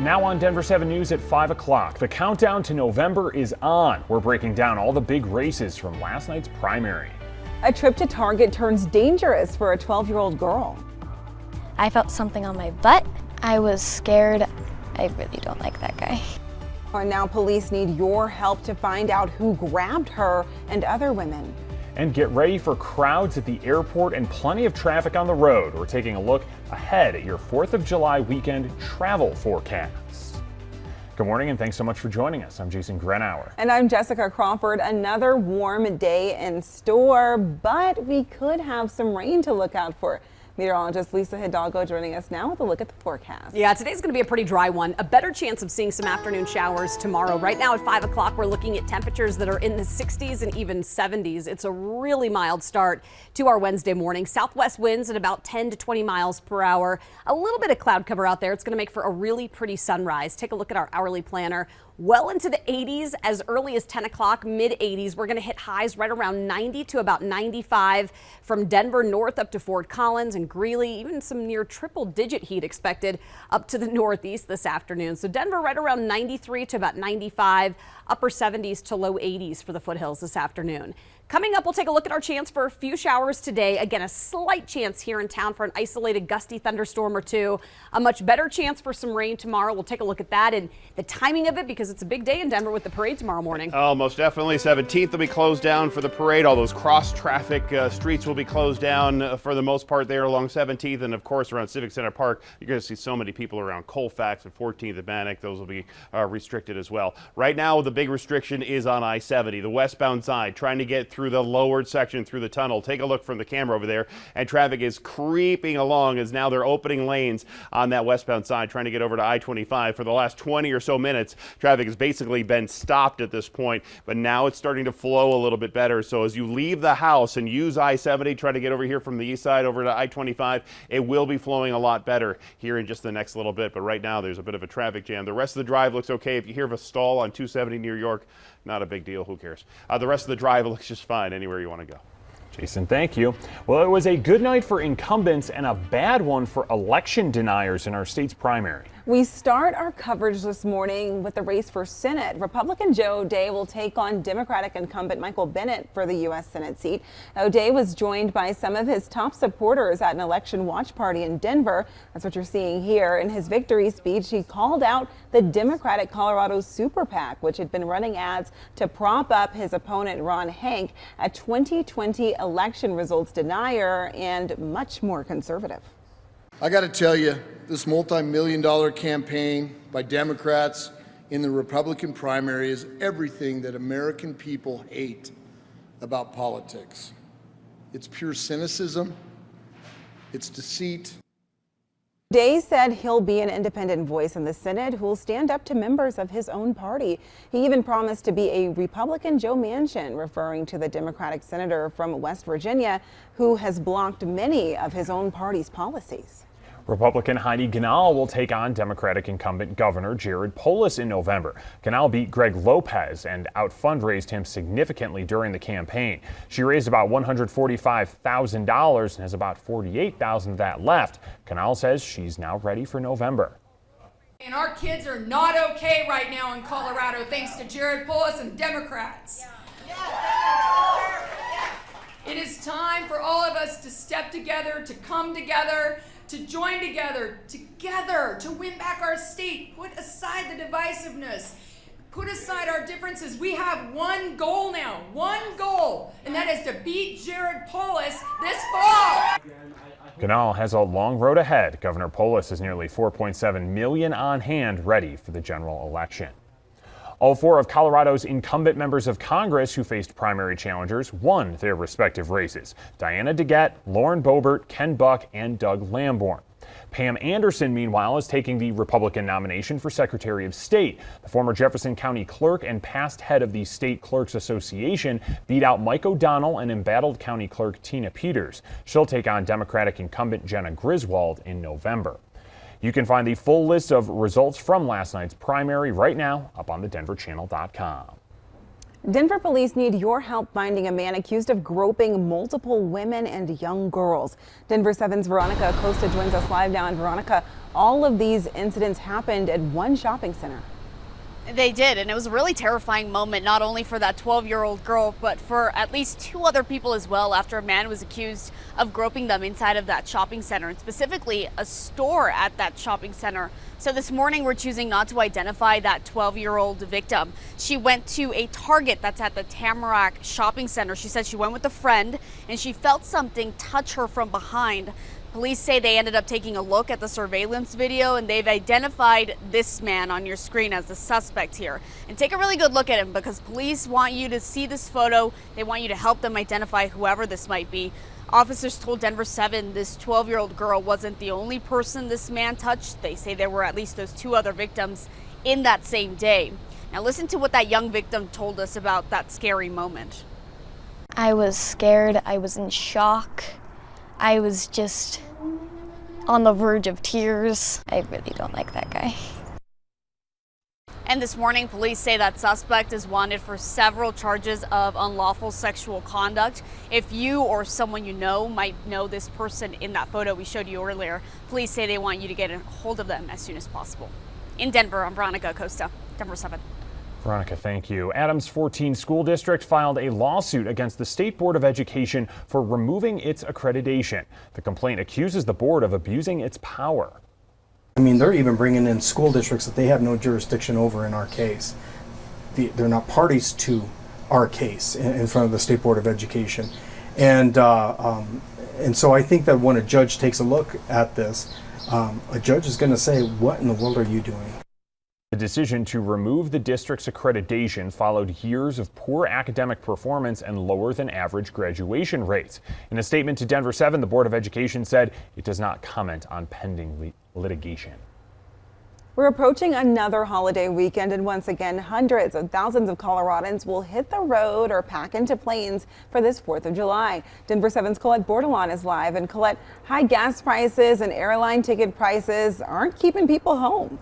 Now on Denver 7 News at 5 o'clock, the countdown to November is on. We're breaking down all the big races from last night's primary. A trip to Target turns dangerous for a 12-year-old girl. I felt something on my butt. I was scared. I really don't like that guy. And now police need your help to find out who grabbed her and other women. And get ready for crowds at the airport and plenty of traffic on the road. We're taking a look ahead at your 4th of July weekend travel forecast. Good morning and thanks so much for joining us. I'm Jason Grenauer. And I'm Jessica Crawford. Another warm day in store, but we could have some rain to look out for. Meteorologist Lisa Hidalgo joining us now with a look at the forecast. Yeah, today's going to be a pretty dry one. A better chance of seeing some afternoon showers tomorrow. Right now at 5 o'clock, we're looking at temperatures that are in the 60s and even 70s. It's a really mild start to our Wednesday morning. Southwest winds at about 10 to 20 miles per hour. A little bit of cloud cover out there. It's going to make for a really pretty sunrise. Take a look at our hourly planner. Well into the 80s as early as 10 o'clock, mid 80s. We're going to hit highs right around 90 to about 95 from Denver north up to Fort Collins and Greeley. Even some near triple digit heat expected up to the northeast this afternoon. So Denver right around 93 to about 95, upper 70s to low 80s for the foothills this afternoon. Coming up, we'll take a look at our chance for a few showers today. Again, a slight chance here in town for an isolated gusty thunderstorm or two. A much better chance for some rain tomorrow. We'll take a look at that and the timing of it because it's a big day in Denver with the parade tomorrow morning. Oh, most definitely. 17th will be closed down for the parade. All those cross-traffic streets will be closed down for the most part there along 17th. And, of course, around Civic Center Park, you're going to see so many people around Colfax and 14th and Bannock. Those will be restricted as well. Right now, the big restriction is on I-70, the westbound side, trying to get through the lowered section through the tunnel. Take a look from the camera over there, and traffic is creeping along as now they're opening lanes on that westbound side, trying to get over to I-25. For the last 20 or so minutes, traffic has basically been stopped at this point, but now it's starting to flow a little bit better. So as you leave the house and use I-70, try to get over here from the east side over to I-25, it will be flowing a lot better here in just the next little bit. But right now, there's a bit of a traffic jam. The rest of the drive looks okay. If you hear of a stall on 270 near York, not a big deal. Who cares? The rest of the drive looks just fine anywhere you want to go. Jason, thank you. Well, it was a good night for incumbents and a bad one for election deniers in our state's primary. We start our coverage this morning with the race for Senate. Republican Joe O'Dea will take on Democratic incumbent Michael Bennet for the U.S. Senate seat. O'Dea was joined by some of his top supporters at an election watch party in Denver. That's what you're seeing here. In his victory speech, he called out the Democratic Colorado Super PAC, which had been running ads to prop up his opponent Ron Hank, a 2020 election results denier and much more conservative. I got to tell you, this multi-million-dollar campaign by Democrats in the Republican primary is everything that American people hate about politics. It's pure cynicism. It's deceit. O'Dea said he'll be an independent voice in the Senate who will stand up to members of his own party. He even promised to be a Republican Joe Manchin, referring to the Democratic senator from West Virginia who has blocked many of his own party's policies. Republican Heidi Ganahl will take on Democratic incumbent Governor Jared Polis in November. Ganahl beat Greg Lopez and out-fundraised him significantly during the campaign. She raised about $145,000 and has about $48,000 of that left. Ganahl says she's now ready for November. And our kids are not okay right now in Colorado thanks to Jared Polis and Democrats. It is time for all of us to step together, to come together, to join together, to win back our state. Put aside the divisiveness. Put aside our differences. We have one goal now, and that is to beat Jared Polis this fall. Ganahl has a long road ahead. Governor Polis has nearly $4.7 million on hand ready for the general election. All four of Colorado's incumbent members of Congress who faced primary challengers won their respective races. Diana DeGette, Lauren Boebert, Ken Buck, and Doug Lamborn. Pam Anderson, meanwhile, is taking the Republican nomination for Secretary of State. The former Jefferson County clerk and past head of the State Clerks Association beat out Mike O'Donnell and embattled County Clerk Tina Peters. She'll take on Democratic incumbent Jenna Griswold in November. You can find the full list of results from last night's primary right now up on thedenverchannel.com. Denver police need your help finding a man accused of groping multiple women and young girls. Denver 7's Veronica Acosta joins us live now. And Veronica, all of these incidents happened at one shopping center. They did, and it was a really terrifying moment, not only for that 12-year-old girl, but for at least 2 other people as well, after a man was accused of groping them inside of that shopping center, and specifically a store at that shopping center. So this morning, we're choosing not to identify that 12-year-old victim. She went to a Target that's at the Tamarack shopping center. She said she went with a friend, and she felt something touch her from behind. Police say they ended up taking a look at the surveillance video, and they've identified this man on your screen as the suspect here. And take a really good look at him, because police want you to see this photo. They want you to help them identify whoever this might be. Officers told Denver 7 this 12-year-old girl wasn't the only person this man touched. They say there were at least those 2 other victims in that same day. Now listen to what that young victim told us about that scary moment. I was scared. I was in shock. I was just on the verge of tears. I really don't like that guy. And this morning, police say that suspect is wanted for several charges of unlawful sexual conduct. If you or someone you know might know this person in that photo we showed you earlier, police say they want you to get a hold of them as soon as possible. In Denver, I'm Veronica Acosta, Denver 7. Veronica, thank you. Adams 14 School District filed a lawsuit against the State Board of Education for removing its accreditation. The complaint accuses the board of abusing its power. I mean, they're even bringing in school districts that they have no jurisdiction over in our case. They're not parties to our case in front of the State Board of Education. And so I think that when a judge takes a look at this, a judge is going to say, what in the world are you doing? The decision to remove the district's accreditation followed years of poor academic performance and lower than average graduation rates. In a statement to Denver 7, the Board of Education said it does not comment on pending litigation. We're approaching another holiday weekend, and once again, hundreds of thousands of Coloradans will hit the road or pack into planes for this 4th of July. Denver 7's Colette Bordelon is live. And Colette, high gas prices and airline ticket prices aren't keeping people home.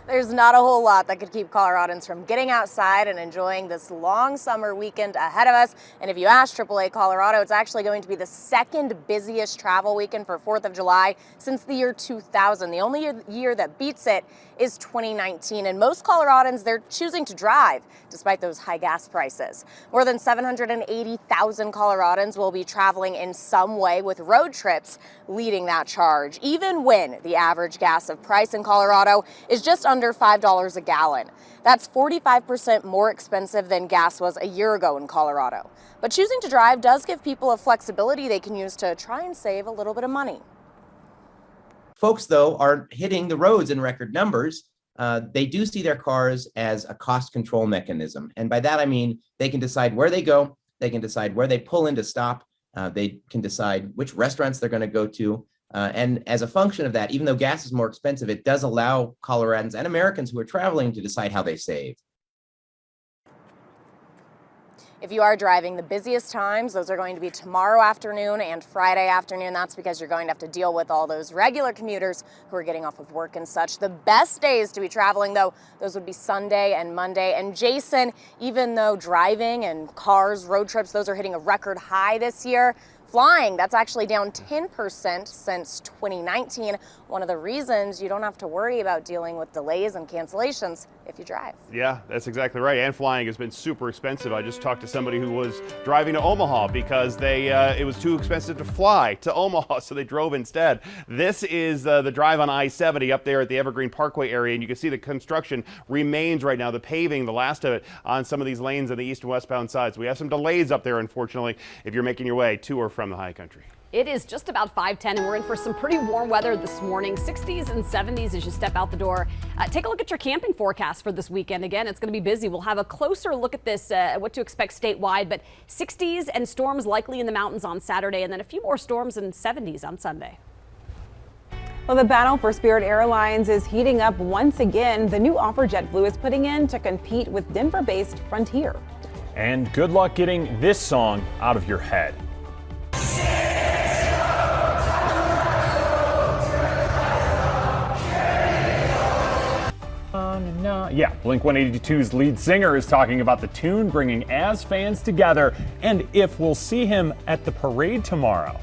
There's not a whole lot that could keep Coloradans from getting outside and enjoying this long summer weekend ahead of us. And if you ask AAA Colorado, it's actually going to be the 2nd busiest travel weekend for 4th of July since the year 2000. The only year that beats it is 2019. And most Coloradans, they're choosing to drive despite those high gas prices. More than 780,000 Coloradans will be traveling in some way, with road trips leading that charge, even when the average gas price in Colorado is just under $5 a gallon. That's 45% more expensive than gas was a year ago in Colorado. But choosing to drive does give people a flexibility they can use to try and save a little bit of money. Folks, though, are hitting the roads in record numbers. They do see their cars as a cost control mechanism. And by that, I mean they can decide where they go. They can decide where they pull in to stop. They can decide which restaurants they're going to go to. And as a function of that, even though gas is more expensive, it does allow Coloradans and Americans who are traveling to decide how they save. If you are driving, the busiest times, those are going to be tomorrow afternoon and Friday afternoon. That's because you're going to have to deal with all those regular commuters who are getting off of work and such. The best days to be traveling, though, those would be Sunday and Monday. And Jason, even though driving and cars, road trips, those are hitting a record high this year, flying, that's actually down 10% since 2019. One of the reasons you don't have to worry about dealing with delays and cancellations if you drive. Yeah, that's exactly right. And flying has been super expensive. I just talked to somebody who was driving to Omaha because it was too expensive to fly to Omaha, so they drove instead. This is the drive on I-70 up there at the Evergreen Parkway area, and you can see the construction remains right now, the paving, the last of it, on some of these lanes on the east and westbound sides. We have some delays up there, unfortunately, if you're making your way to or from the high country. It is just about 5:10, and we're in for some pretty warm weather this morning. 60s and 70s as you step out the door. Take a look at your camping forecast for this weekend. Again, it's going to be busy. We'll have a closer look at this, what to expect statewide, but 60s and storms likely in the mountains on Saturday, and then a few more storms and 70s on Sunday. Well, the battle for Spirit Airlines is heating up once again. The new offer JetBlue is putting in to compete with Denver-based Frontier. And good luck getting this song out of your head. Yeah, Blink-182's lead singer is talking about the tune bringing as fans together and if we'll see him at the parade tomorrow.